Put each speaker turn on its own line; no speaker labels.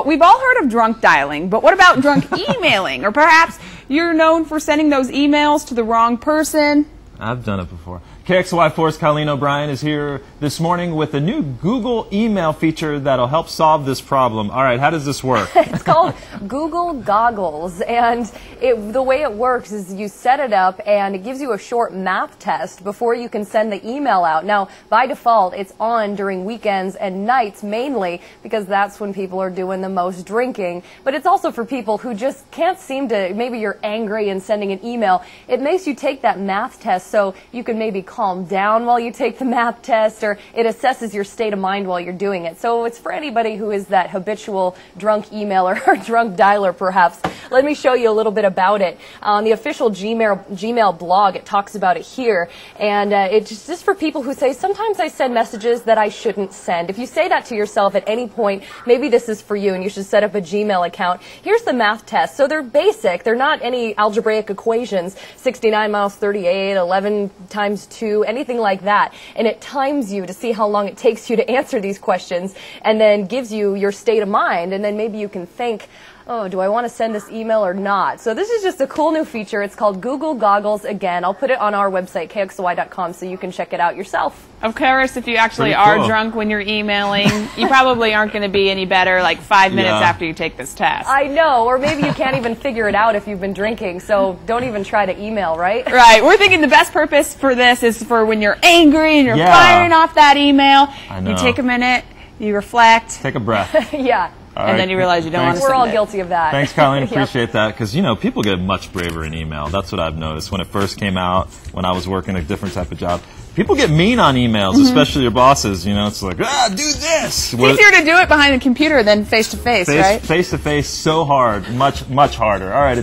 We've all heard of drunk dialing, but what about drunk emailing? Or perhaps you're known for sending those emails to the wrong person.
I've done it before. KXLY4's Colleen O'Brien is here this morning with a new Google email feature that'll help solve this problem. All right, how does this work?
It's called Google Goggles, and the way it works is you set it up and it gives you a short math test before you can send the email out. Now, by default, it's on during weekends and nights mainly because that's when people are doing the most drinking. But it's also for people who just can't seem to, maybe you're angry and sending an email. It makes you take that math test so you can maybe calm down while you take the math test, or it assesses your state of mind while you're doing it. So it's for anybody who is that habitual drunk emailer or drunk dialer, perhaps. Let me show you a little bit about it. On the official Gmail blog, it talks about it here. And it's just for people who say, sometimes I send messages that I shouldn't send. If you say that to yourself at any point, maybe this is for you and you should set up a Gmail account. Here's the math test. So they're basic. They're not any algebraic equations. 69 minus 38, 11 times 2, anything like that. And it times you to see how long it takes you to answer these questions and then gives you your state of mind. And then maybe you can think, oh, do I want to send this email or not? So this is just a cool new feature. It's called Google Goggles. Again, I'll put it on our website, KXLY.com, so you can check it out yourself.
Of course, if you actually are drunk when you're emailing, you probably aren't going to be any better like 5 minutes after you take this test.
I know, or maybe you can't even figure it out if you've been drinking, so don't even try to email, right?
Right. We're thinking the best purpose for this is for when you're angry and you're firing off that email.
I know.
You take a minute, you reflect.
Take a breath.
Yeah.
And then you realize you don't want to send
We're all
it.
guilty of that.
Thanks, Colleen. Appreciate that. Because, you know, people get much braver in email. That's what I've noticed. When it first came out, when I was working a different type of job, people get mean on emails, especially your bosses. You know, it's like, do this.
It's easier to do it behind the computer than face-to-face, right?
Face-to-face, so hard. Much, much harder. All right.